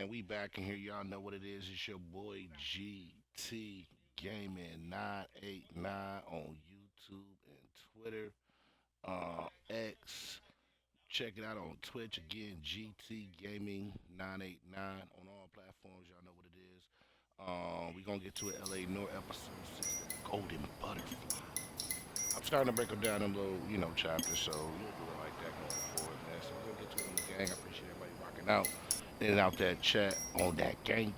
man. We back in here. Y'all know what it is. It's your boy GT Gaming 989 on YouTube and Twitter. X. Check it out on Twitch again. GT Gaming 989 on all platforms. Y'all know what it is. We gonna get to it. LA Noir episode 6, the Golden Butterfly. I'm starting to break them down in little, chapters, so we'll do it like that going forward, man. So we're gonna get to it in the gang. I appreciate everybody rocking out in and out that chat on that gang.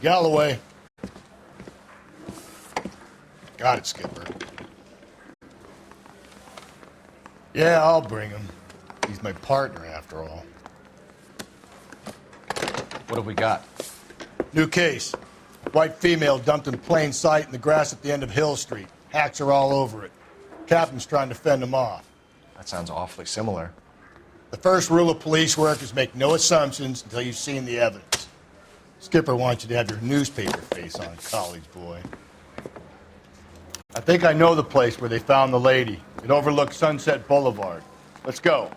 Galloway. Got it, Skipper. Yeah, I'll bring him. He's my partner, after all. What have we got? New case. White female dumped in plain sight in the grass at the end of Hill Street. Hacks are all over it. Captain's trying to fend him off. That sounds awfully similar. The first rule of police work is make no assumptions until you've seen the evidence. Skipper wants you to have your newspaper face on, college boy. I think I know the place where they found the lady. It overlooks Sunset Boulevard. Let's go.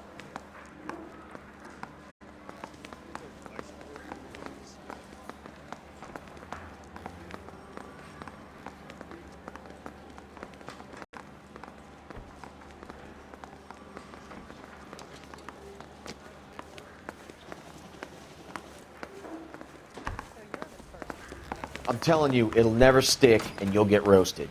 I'm telling you, it'll never stick, and you'll get roasted.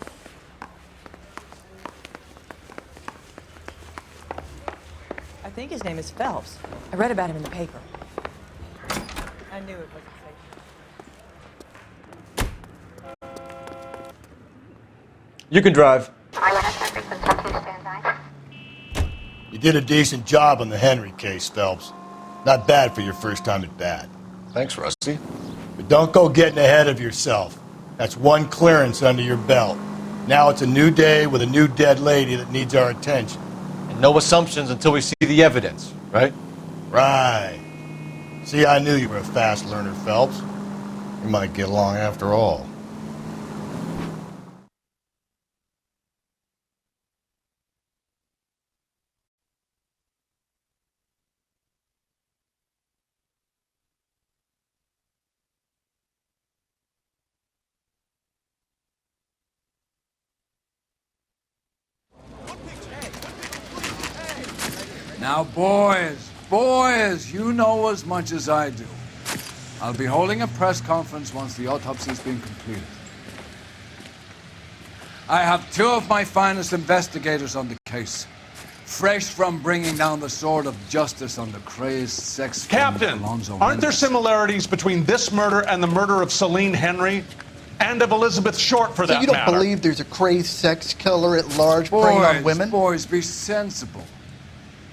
I think his name is Phelps. I read about him in the paper. I knew it wasn't safe. You can drive. You did a decent job on the Henry case, Phelps. Not bad for your first time at bat. Thanks, Rusty. But don't go getting ahead of yourself. That's one clearance under your belt. Now it's a new day with a new dead lady that needs our attention. And no assumptions until we see the evidence, right? Right. See, I knew you were a fast learner, Phelps. We might get along after all. Now, boys, you know as much as I do. I'll be holding a press conference once the autopsy's been completed. I have two of my finest investigators on the case, fresh from bringing down the sword of justice on the crazed sex Captain, aren't there similarities between this murder and the murder of Celine Henry? And of Elizabeth Short, for that matter. So you don't believe there's a crazed sex killer at large preying on women? Boys, be sensible.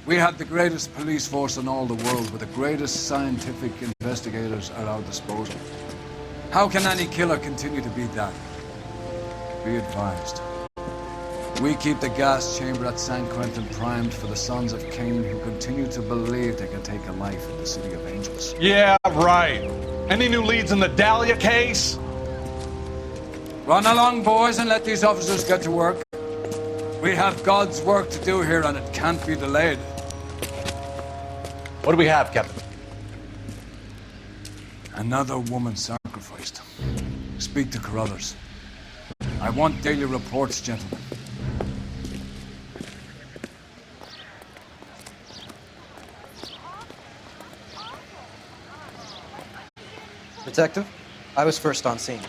We had the greatest police force in all the world with the greatest scientific investigators at our disposal. How can any killer continue to be that? Be advised. We keep the gas chamber at San Quentin primed for the sons of Cain who continue to believe they can take a life in the City of Angels. Yeah, right. Any new leads in the Dahlia case? Run along, boys, and let these officers get to work. We have God's work to do here, and it can't be delayed. What do we have, Captain? Another woman sacrificed. Speak to Carruthers. I want daily reports, gentlemen. Detective, I was first on scene.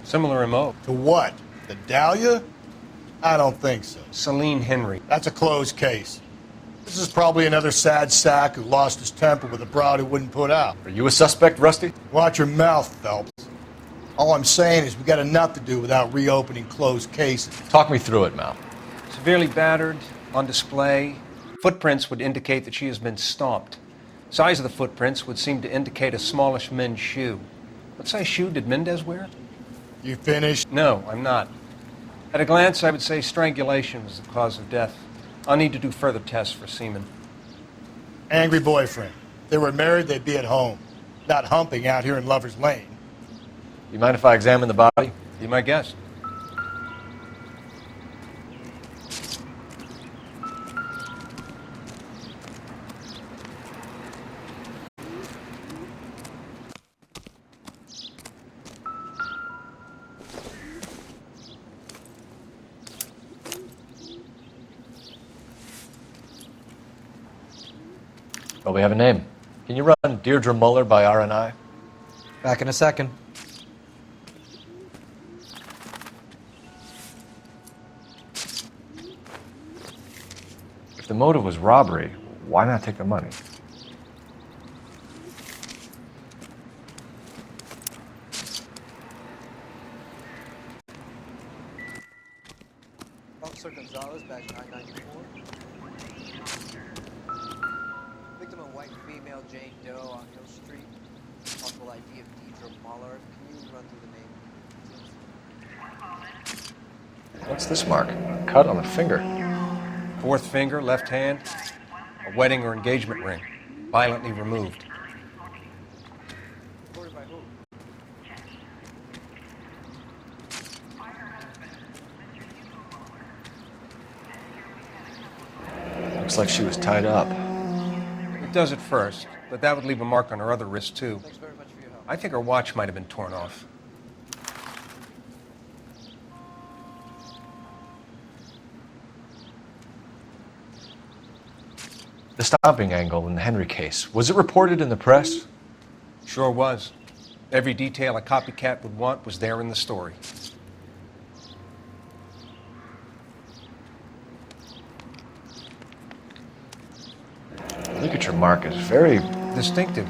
Similar MO. To what? The Dahlia? I don't think so. Celine Henry. That's a closed case. This is probably another sad sack who lost his temper with a broad who wouldn't put out. Are you a suspect, Rusty? Watch your mouth, Phelps. All I'm saying is we got enough to do without reopening closed cases. Talk me through it, Mal. Severely battered, on display. Footprints would indicate that she has been stomped. Size of the footprints would seem to indicate a smallish men's shoe. What size shoe did Mendez wear? You finished? No, I'm not. At a glance, I would say strangulation was the cause of death. I'll need to do further tests for semen. Angry boyfriend. If they were married, they'd be at home, not humping out here in Lover's Lane. You mind if I examine the body? Be my guest. Well, we have a name. Can you run Deirdre Muller by RNI? Back in a second. If the motive was robbery, why not take the money? Officer Gonzalez, badge 994. Victim a white female, Jane Doe on Hill Street. Possible ID of Deidre Muller. Can you run through the name? What's this mark? A cut on the finger. Fourth finger, left hand. A wedding or engagement ring. Violently removed. Reported by who? Looks like she was tied up. It does at first, but that would leave a mark on her other wrist, too. Thanks very much for your help. I think her watch might have been torn off. The stomping angle in the Henry case, was it reported in the press? Sure was. Every detail a copycat would want was there in the story. Look at your mark, it's very... Distinctive.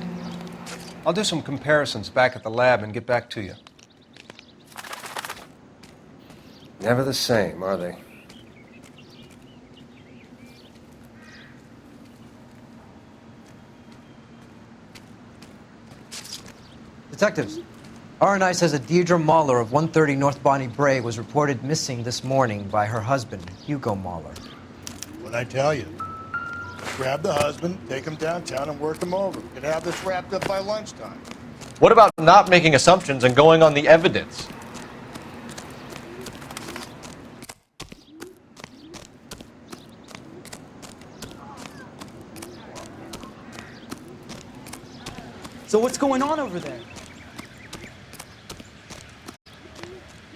I'll do some comparisons back at the lab and get back to you. Never the same, are they? Detectives, RNI says that Deidre Muller of 130 North Bonnie Bray was reported missing this morning by her husband, Hugo Muller. What'd I tell you? Grab the husband, take him downtown, and work him over. We could have this wrapped up by lunchtime. What about not making assumptions and going on the evidence? So what's going on over there?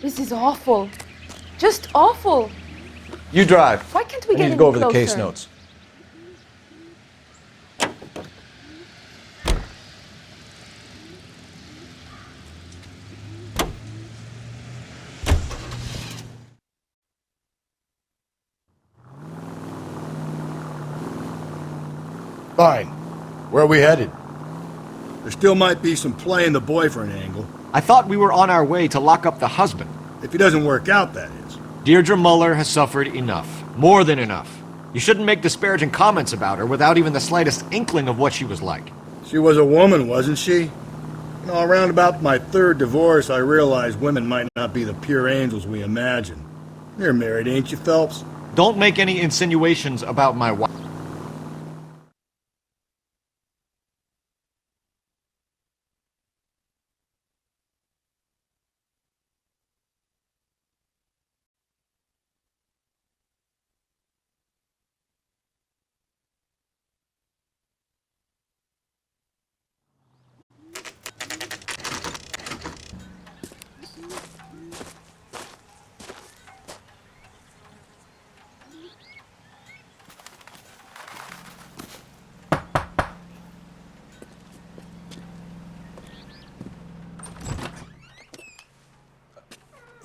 This is awful. Just awful. You drive. Why can't we I get need to any go over the closer? case notes. Fine. Where are we headed? There still might be some play in the boyfriend angle. I thought we were on our way to lock up the husband. If he doesn't work out, that is. Deirdre Muller has suffered enough. More than enough. You shouldn't make disparaging comments about her without even the slightest inkling of what she was like. She was a woman, wasn't she? You know, around about my third divorce, I realized women might not be the pure angels we imagine. You're married, ain't you, Phelps? Don't make any insinuations about my wife.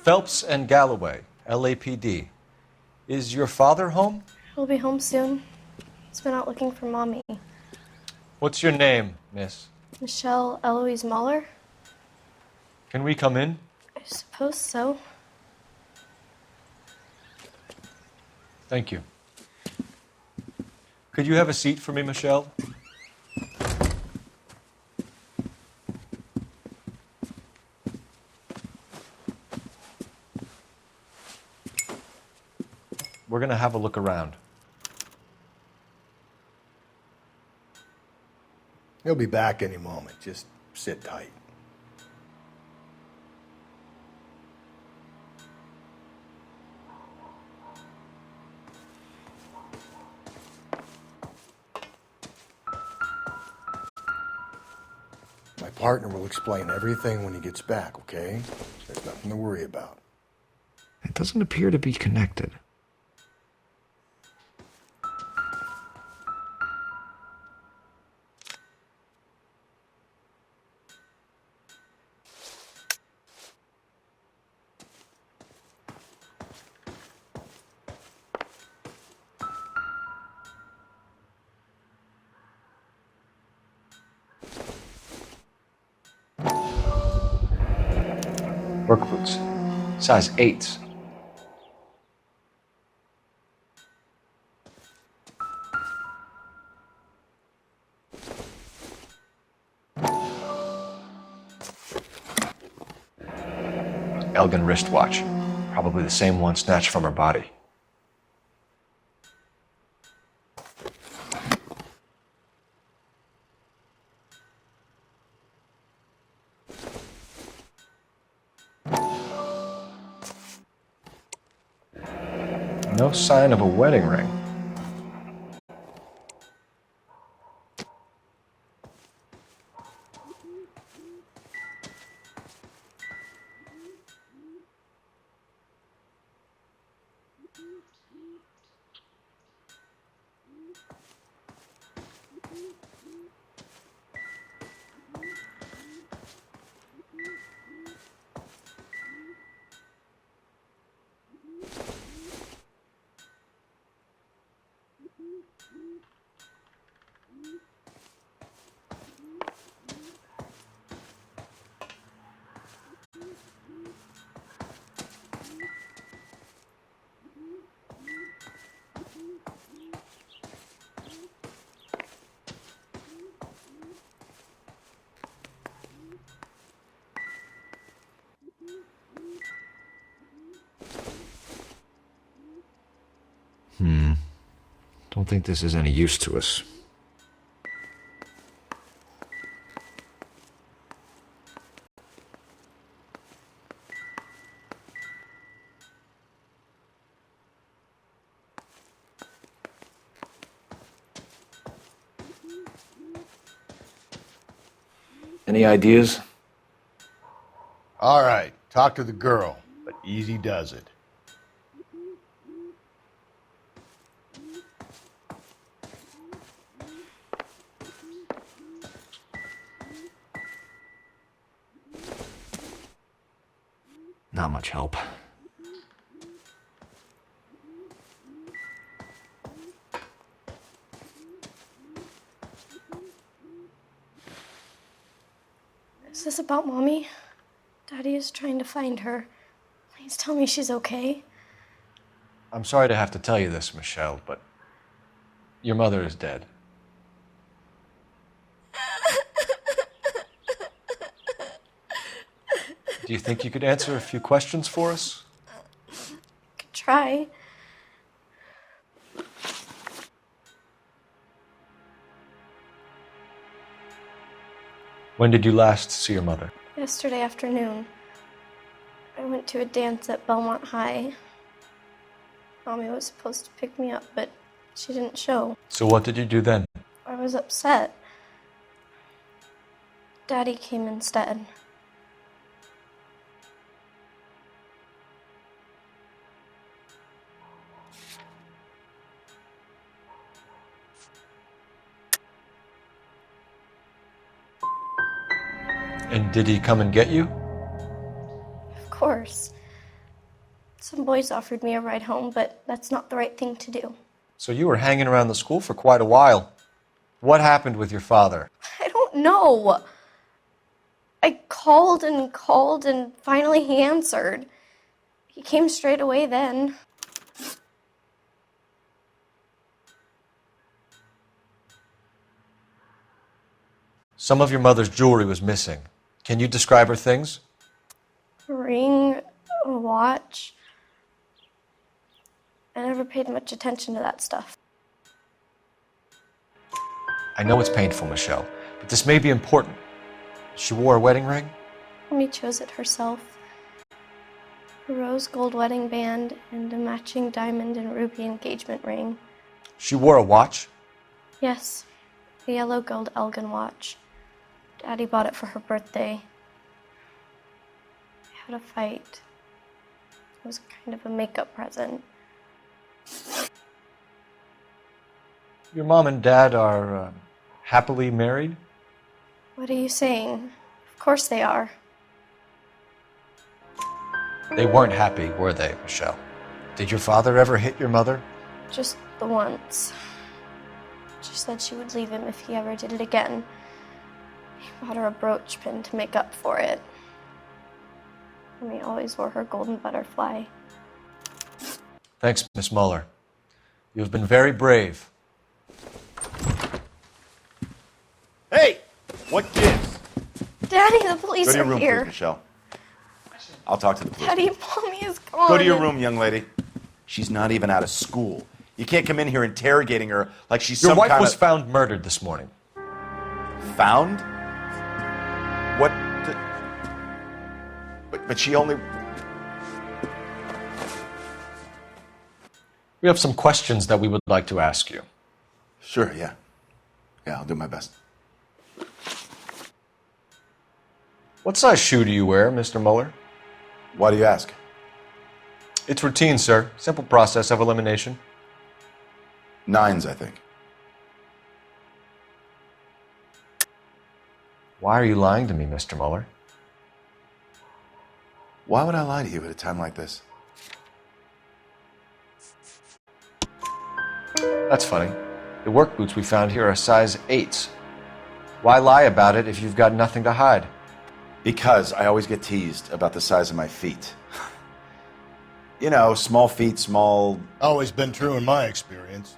Phelps and Galloway, LAPD. Is your father home? He'll be home soon. He's been out looking for Mommy. What's your name, miss? Michelle Eloise Mahler? Can we come in? I suppose so. Thank you. Could you have a seat for me, Michelle? We're going to have a look around. He'll be back any moment. Just sit tight. My partner will explain everything when he gets back, okay? There's nothing to worry about. It doesn't appear to be connected. Work boots. Size 8s. Elgin wristwatch. Probably the same one snatched from her body. No sign of a wedding ring. Don't think this is any use to us. Any ideas? All right, talk to the girl, but easy does it. Not much help. Is this about Mommy? Daddy is trying to find her. Please tell me she's okay. I'm sorry to have to tell you this, Michelle, but your mother is dead. Do you think you could answer a few questions for us? Could try. When did you last see your mother? Yesterday afternoon, I went to a dance at Belmont High. Mommy was supposed to pick me up, but she didn't show. So what did you do then? I was upset. Daddy came instead. And did he come and get you? Of course. Some boys offered me a ride home, but that's not the right thing to do. So you were hanging around the school for quite a while. What happened with your father? I don't know. I called and finally he answered. He came straight away then. Some of your mother's jewelry was missing. Can you describe her things? A ring, a watch. I never paid much attention to that stuff. I know it's painful, Michelle, but this may be important. She wore a wedding ring? Mommy chose it herself. A rose gold wedding band and a matching diamond and ruby engagement ring. She wore a watch? Yes, a yellow gold Elgin watch. Daddy bought it for her birthday. I had a fight. It was kind of a makeup present. Your mom and dad are happily married? What are you saying? Of course they are. They weren't happy, were they, Michelle? Did your father ever hit your mother? Just the once. She said she would leave him if he ever did it again. He bought her a brooch pin to make up for it. Mommy always wore her golden butterfly. Thanks, Miss Muller. You have been very brave. Hey! What gives? Daddy, the police Go to your are room, here. please, Michelle. I'll talk to the police. Daddy, Mommy is gone. Go to your room, young lady. She's not even out of school. You can't come in here interrogating her like she's Your some wife kind was of... found murdered this morning. Found? What? But she only... We have some questions that we would like to ask you. Sure, yeah. Yeah, I'll do my best. What size shoe do you wear, Mr. Muller? Why do you ask? It's routine, sir. Simple process of elimination. 9s, I think. Why are you lying to me, Mr. Muller? Why would I lie to you at a time like this? That's funny. The work boots we found here are size 8s. Why lie about it if you've got nothing to hide? Because I always get teased about the size of my feet. You know, small feet, small... Always been true in my experience.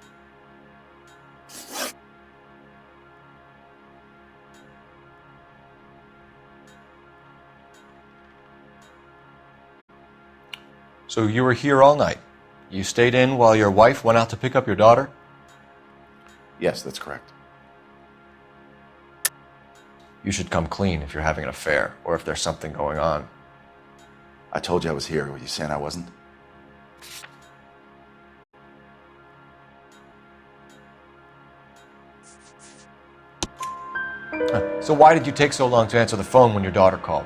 So you were here all night. You stayed in while your wife went out to pick up your daughter? Yes, that's correct. You should come clean if you're having an affair, or if there's something going on. I told you I was here. Were you saying I wasn't? So why did you take so long to answer the phone when your daughter called?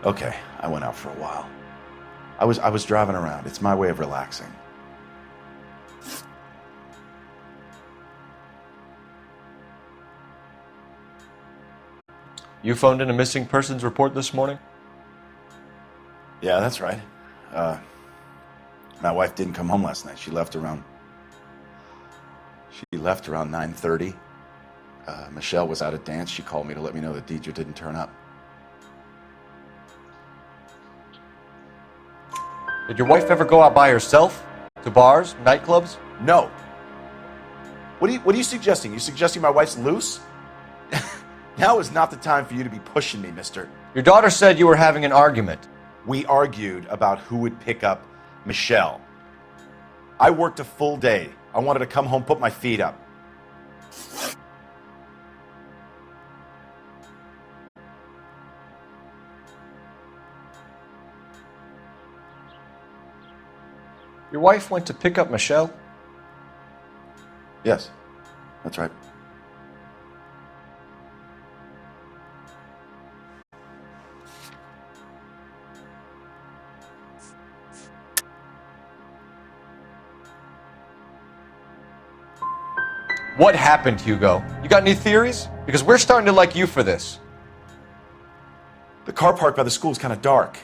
Okay, I went out for a while. I was driving around. It's my way of relaxing. You phoned in a missing persons report this morning? Yeah, that's right. My wife didn't come home last night. She left around 9:30. Michelle was out at dance. She called me to let me know that Deidre didn't turn up. Did your wife ever go out by herself? To bars, nightclubs? No. What are you suggesting? You suggesting my wife's loose? Now is not the time for you to be pushing me, mister. Your daughter said you were having an argument. We argued about who would pick up Michelle. I worked a full day. I wanted to come home, put my feet up. Your wife went to pick up Michelle? Yes, that's right. What happened, Hugo? You got any theories? Because we're starting to like you for this. The car park by the school is kind of dark.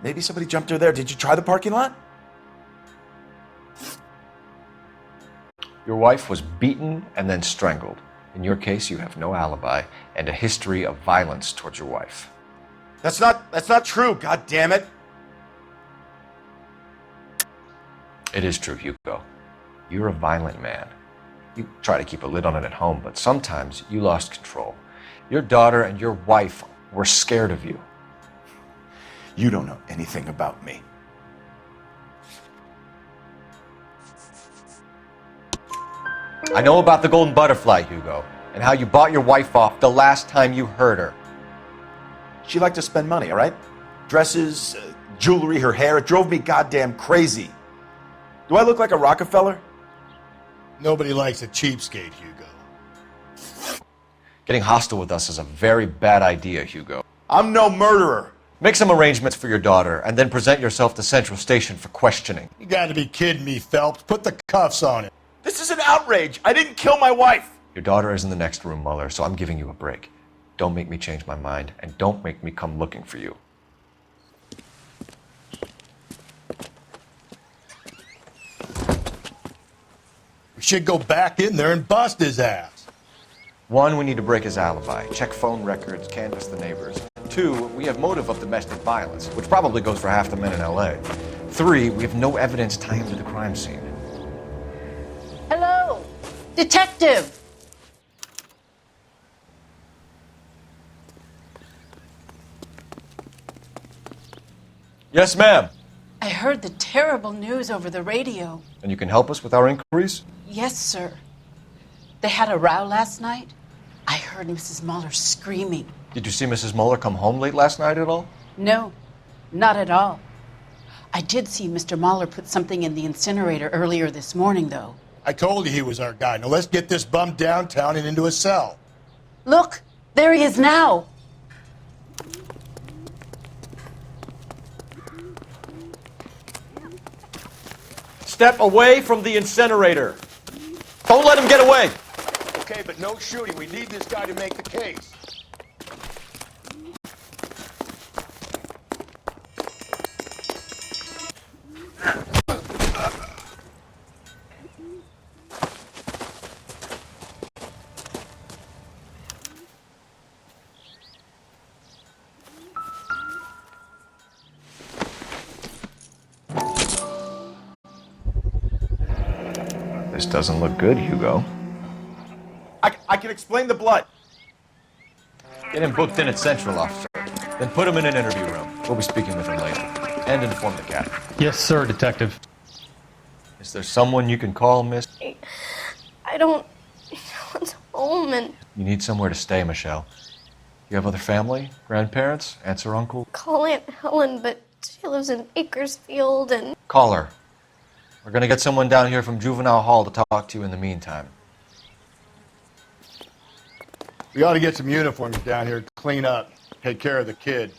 Maybe somebody jumped her there. Did you try the parking lot? Your wife was beaten and then strangled. In your case, you have no alibi and a history of violence towards your wife. That's not true, god damn it. It is true, Hugo. You're a violent man. You try to keep a lid on it at home, but sometimes you lost control. Your daughter and your wife were scared of you. You don't know anything about me. I know about the golden butterfly, Hugo, and how you bought your wife off the last time you heard her. She liked to spend money, all right? Dresses, jewelry, her hair. It drove me goddamn crazy. Do I look like a Rockefeller? Nobody likes a cheapskate, Hugo. Getting hostile with us is a very bad idea, Hugo. I'm no murderer. Make some arrangements for your daughter, and then present yourself to Central Station for questioning. You gotta be kidding me, Phelps. Put the cuffs on him. This is an outrage. I didn't kill my wife. Your daughter is in the next room, Mueller, so I'm giving you a break. Don't make me change my mind, and don't make me come looking for you. We should go back in there and bust his ass. 1, we need to break his alibi, check phone records, canvass the neighbors. 2, we have motive of domestic violence, which probably goes for half the men in LA. 3, we have no evidence tying him to the crime scene. Hello, detective. Yes, ma'am. I heard the terrible news over the radio. And you can help us with our inquiries? Yes, sir. They had a row last night. I heard Mrs. Mueller screaming. Did you see Mrs. Mueller come home late last night at all? No, not at all. I did see Mr. Mueller put something in the incinerator earlier this morning, though. I told you he was our guy. Now let's get this bum downtown and into a cell. Look, there he is now. Step away from the incinerator. Don't let him get away. Okay, but no shooting. We need this guy to make the case. This doesn't look good, Hugo. I can explain the blood. Get him booked in at Central, officer. Then put him in an interview room. We'll be speaking with him later. And inform the captain. Yes, sir, detective. Is there someone you can call, miss? I don't want home and You need somewhere to stay, Michelle. You have other family? Grandparents? Aunts or uncle? call Aunt Helen, but she lives in Bakersfield and Call her. We're gonna get someone down here from Juvenile Hall to talk to you in the meantime. We ought to get some uniforms down here, clean up, take care of the kid.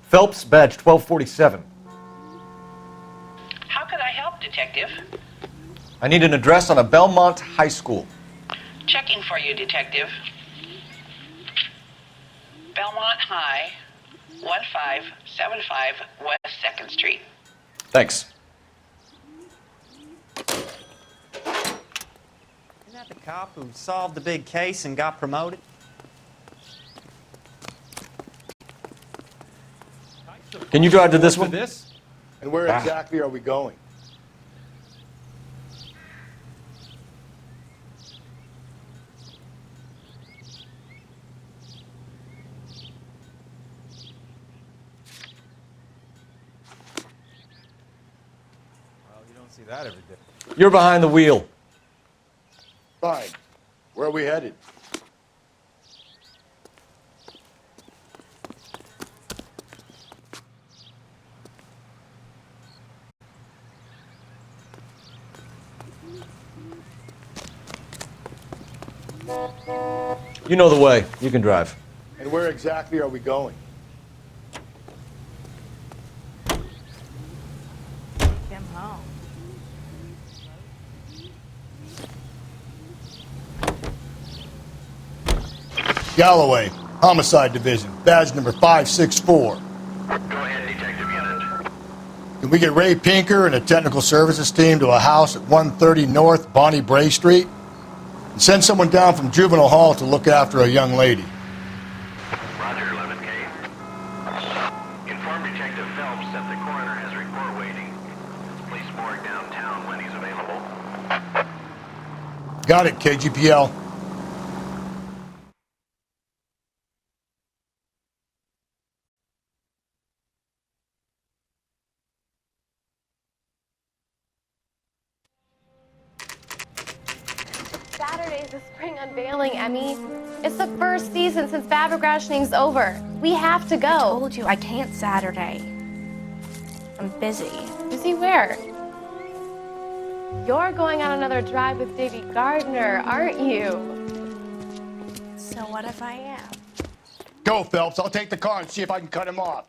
Phelps, badge 1247. How can I help, Detective? I need an address on a Belmont High School. Checking for you, Detective. Belmont High, 1575 West 2nd Street. Thanks. Isn't that the cop who solved the big case and got promoted? Can you drive to this one? And where exactly are we going? Well, you don't see that every day. You're behind the wheel. Fine. Where are we headed? You know the way. You can drive. And where exactly are we going? Him home. Galloway, Homicide Division, badge number 564. Go ahead, Detective Unit. Can we get Ray Pinker and a technical services team to a house at 130 North Bonnie Bray Street? And send someone down from Juvenile Hall to look after a young lady. Roger, 11K. Inform Detective Phelps that the coroner has report waiting. Police morgue downtown when he's available. Got it, KGPL. Saturday's the spring unveiling, Emmy. It's the first season since fabric rationing's over. We have to go. I told you I can't Saturday. I'm busy. Busy where? You're going on another drive with Davy Gardner, aren't you? So what if I am? Go, Phelps. I'll take the car and see if I can cut him off.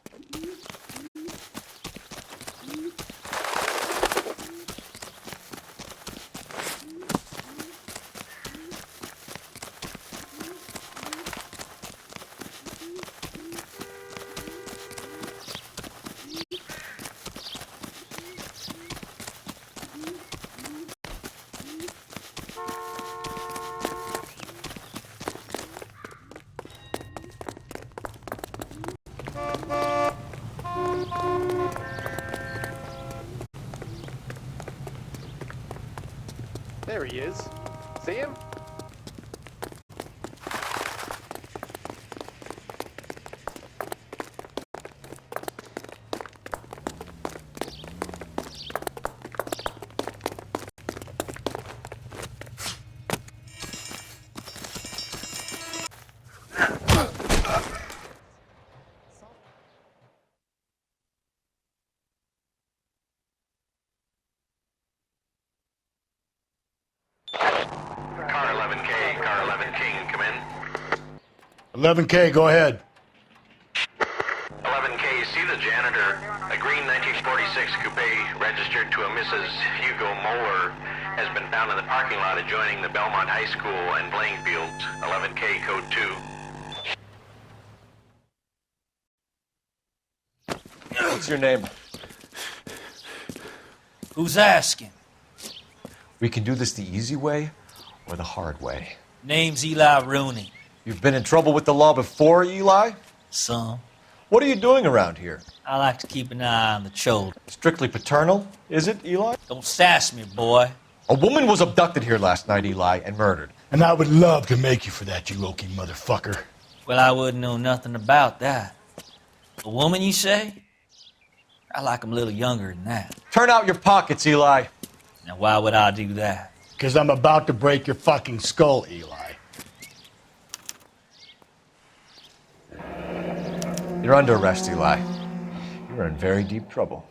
There he is. See him? Car 11K, Car 11K, come in. 11K, go ahead. 11K, see the janitor. A green 1946 coupe registered to a Mrs. Hugo Moeller has been found in the parking lot adjoining the Belmont High School and playing fields. 11K, code 2. What's your name? Who's asking? We can do this the easy way or the hard way. Name's Eli Rooney. You've been in trouble with the law before, Eli? Some. What are you doing around here? I like to keep an eye on the children. Strictly paternal, is it, Eli? Don't sass me, boy. A woman was abducted here last night, Eli, and murdered. And I would love to make you for that, you oaky motherfucker. Well, I wouldn't know nothing about that. A woman, you say? I like 'em a little younger than that. Turn out your pockets, Eli. Now, why would I do that? Because I'm about to break your fucking skull, Eli. You're under arrest, Eli. You're in very deep trouble.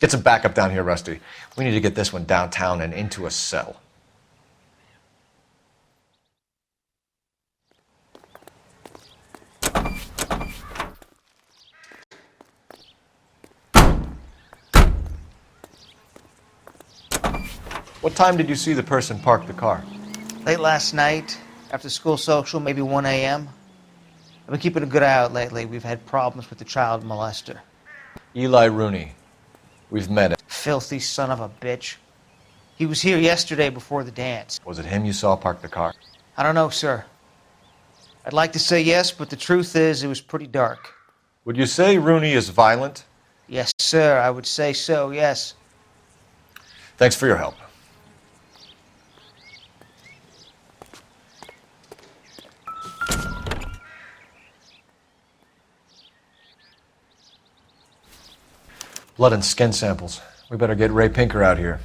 Get some backup down here, Rusty. We need to get this one downtown and into a cell. What time did you see the person park the car? Late last night, after school social, maybe 1 a.m. I've been keeping a good eye out lately. We've had problems with the child molester. Eli Rooney. We've met him. Filthy son of a bitch. He was here yesterday before the dance. Was it him you saw park the car? I don't know, sir. I'd like to say yes, but the truth is it was pretty dark. Would you say Rooney is violent? Yes, sir. I would say so, yes. Thanks for your help. Blood and skin samples. We better get Ray Pinker out here.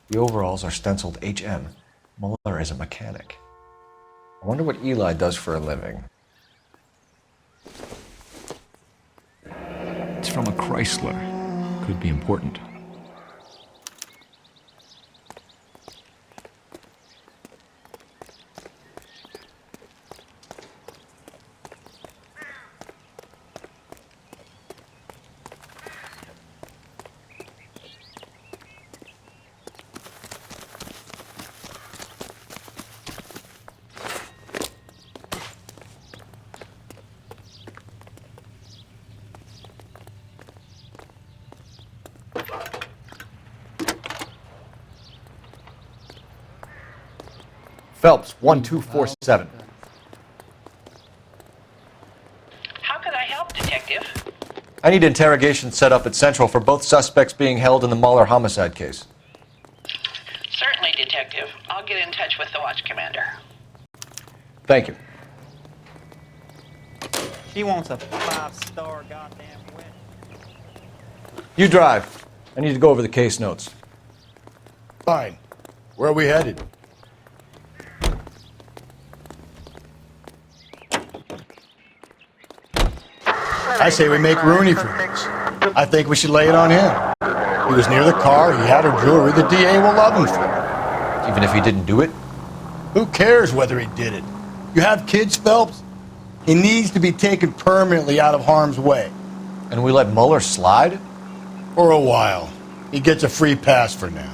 The overalls are stenciled HM. Muller is a mechanic. I wonder what Eli does for a living. It's from a Chrysler. Could be important. Phelps, 1247. How could I help, Detective? I need interrogation set up at Central for both suspects being held in the Muller homicide case. Certainly, Detective. I'll get in touch with the watch commander. Thank you. She wants a 5-star goddamn win. You drive. I need to go over the case notes. Fine. Where are we headed? I say we make Rooney for this. I think we should lay it on him. He was near the car, he had her jewelry, the DA will love him for it. Even if he didn't do it? Who cares whether he did it? You have kids, Phelps? He needs to be taken permanently out of harm's way. And we let Muller slide? For a while. He gets a free pass for now.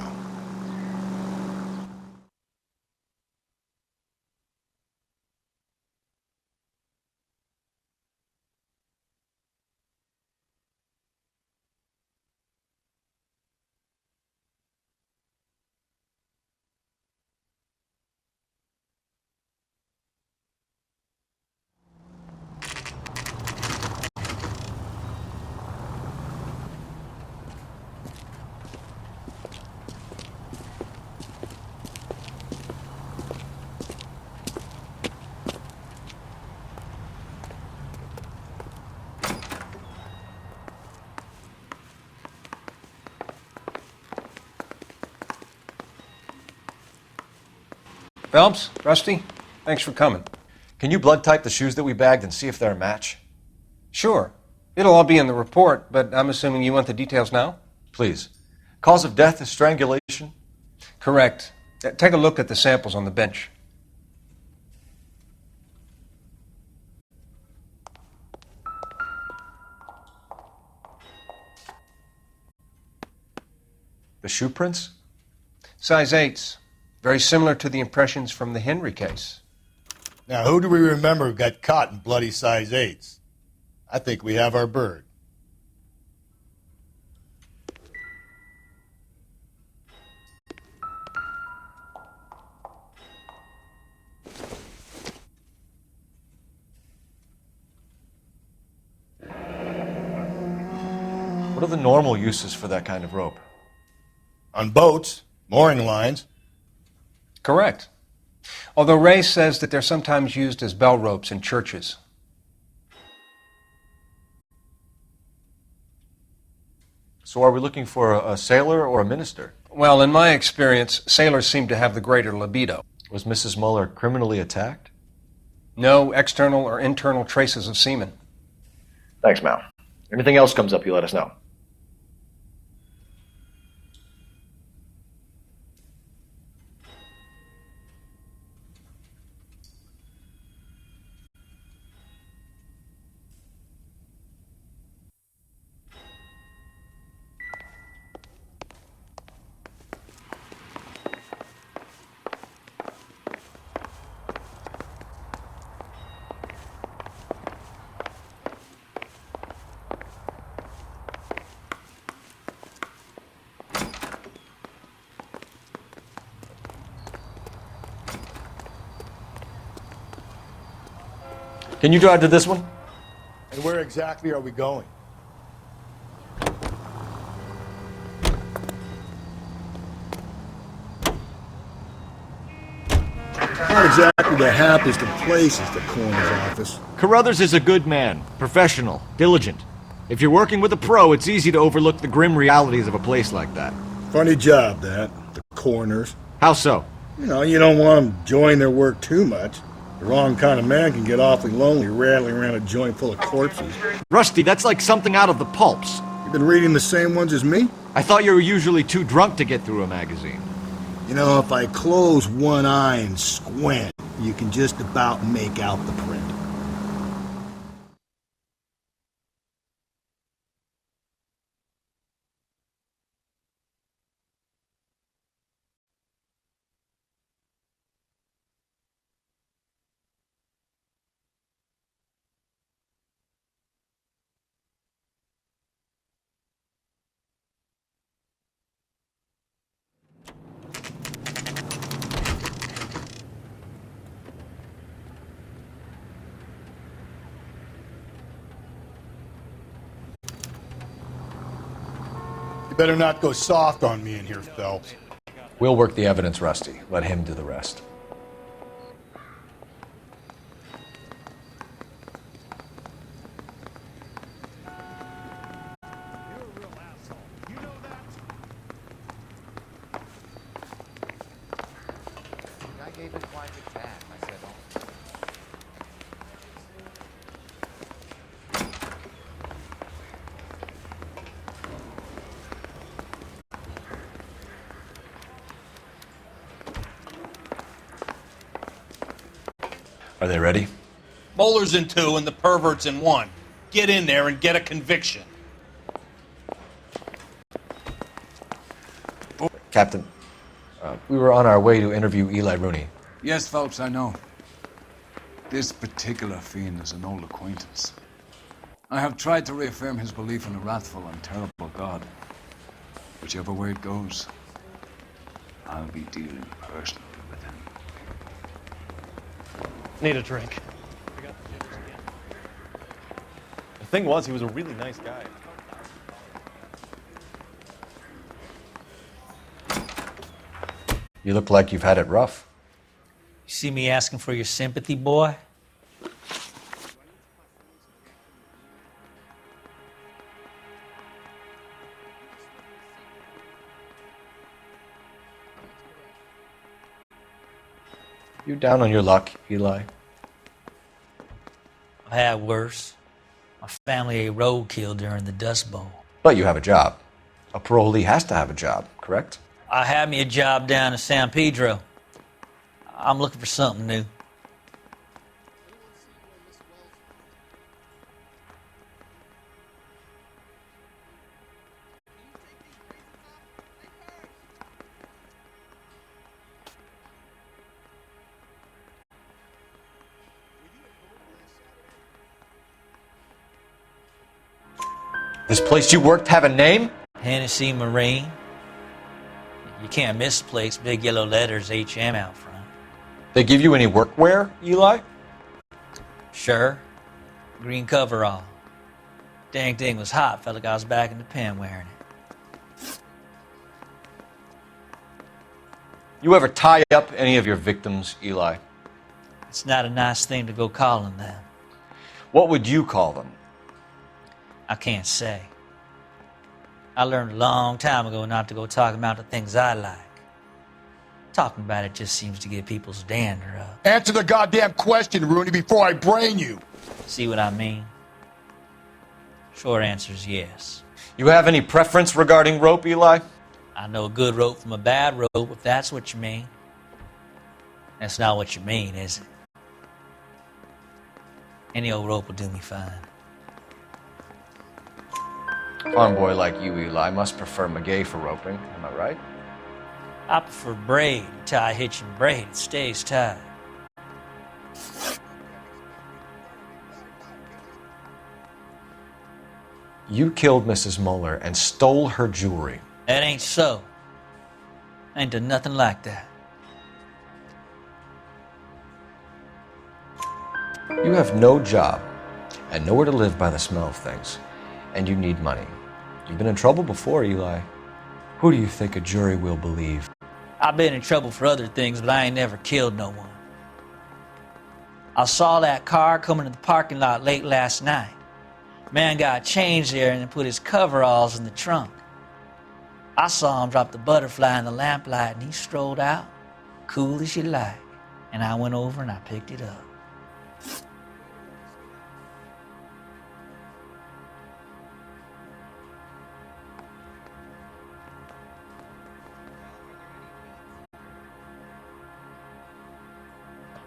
Phelps, Rusty, thanks for coming. Can you blood type the shoes that we bagged and see if they're a match? Sure. It'll all be in the report, but I'm assuming you want the details now? Please. Cause of death is strangulation? Correct. Take a look at the samples on the bench. The shoe prints? Size 8s. Very similar to the impressions from the Henry case. Now, who do we remember who got caught in bloody size 8s? I think we have our bird. What are the normal uses for that kind of rope? On boats, mooring lines. Correct. Although Ray says that they're sometimes used as bell ropes in churches. So are we looking for a sailor or a minister? Well, in my experience, sailors seem to have the greater libido. Was Mrs. Muller criminally attacked? No external or internal traces of semen. Thanks, Mal. Anything else comes up, you let us know. Can you drive to this one? And where exactly are we going? Not exactly the happiest of places, the coroner's office. Carruthers is a good man, professional, diligent. If you're working with a pro, it's easy to overlook the grim realities of a place like that. Funny job, that. The coroners. How so? You know, you don't want them enjoying their work too much. The wrong kind of man can get awfully lonely rattling around a joint full of corpses. Rusty, that's like something out of the pulps. You've been reading the same ones as me? I thought you were usually too drunk to get through a magazine. You know, if I close one eye and squint, you can just about make out the print. You better not go soft on me in here, Phelps. We'll work the evidence, Rusty. Let him do the rest. Are they ready? Moeller's in 2 and the pervert's in 1. Get in there and get a conviction. Captain, we were on our way to interview Eli Rooney. Yes, Phelps, I know. This particular fiend is an old acquaintance. I have tried to reaffirm his belief in a wrathful and terrible God. Whichever way it goes, I'll be dealing personally with him. Need a drink. The thing was, he was a really nice guy. You look like you've had it rough. You see me asking for your sympathy, boy? You down on your luck, Eli? I've had worse. My family ate roadkill during the Dust Bowl. But you have a job. A parolee has to have a job, correct? I had me a job down in San Pedro. I'm looking for something new. This place you worked have a name? Hennessy Marine. You can't miss the place. Big yellow letters, HM out front. They give you any workwear, Eli? Sure. Green coverall. Dang thing was hot. Felt like I was back in the pen wearing it. You ever tie up any of your victims, Eli? It's not a nice thing to go calling them. What would you call them? I can't say. I learned a long time ago not to go talking about the things I like. Talking about it just seems to get people's dander up. Answer the goddamn question, Rooney, before I brain you. See what I mean? Short answer is yes. You have any preference regarding rope, Eli? I know a good rope from a bad rope, if that's what you mean. That's not what you mean, is it? Any old rope will do me fine. A farm boy like you, Eli, must prefer maguey for roping. Am I right? I prefer braid. You tie a hitch and braid, it stays tied. You killed Mrs. Muller and stole her jewelry. That ain't so. I ain't done nothing like that. You have no job and nowhere to live by the smell of things, and you need money. You've been in trouble before, Eli. Who do you think a jury will believe? I've been in trouble for other things, but I ain't never killed no one. I saw that car coming to the parking lot late last night. Man got changed there and then put his coveralls in the trunk. I saw him drop the butterfly in the lamplight and he strolled out, cool as you like. And I went over and I picked it up.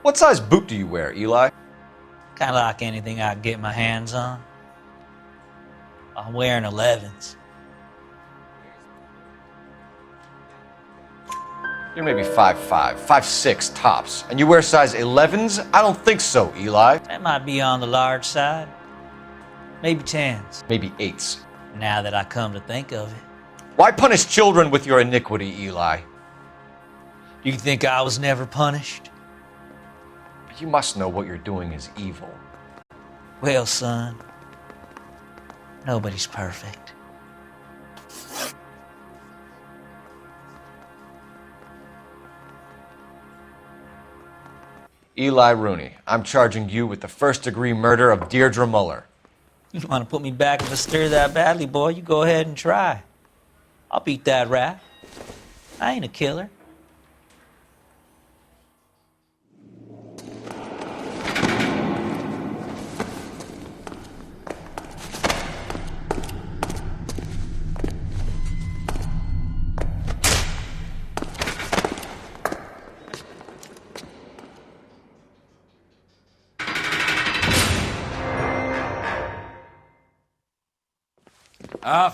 What size boot do you wear, Eli? Kind of like anything I can get my hands on. I'm wearing 11s. You're maybe 5'5", 5'6" tops, and you wear size 11s? I don't think so, Eli. That might be on the large side. Maybe 10s. Maybe 8s. Now that I come to think of it. Why punish children with your iniquity, Eli? Do you think I was never punished? You must know what you're doing is evil. Well, son, nobody's perfect. Eli Rooney, I'm charging you with the first-degree murder of Deirdre Muller. You want to put me back in the stir that badly, boy? You go ahead and try. I'll beat that rap. I ain't a killer.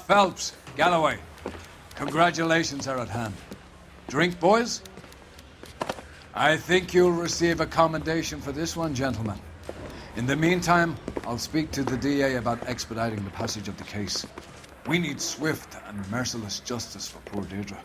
Phelps, Galloway, congratulations are at hand. Drink, boys? I think you'll receive a commendation for this one, gentlemen. In the meantime, I'll speak to the DA about expediting the passage of the case. We need swift and merciless justice for poor Deirdre.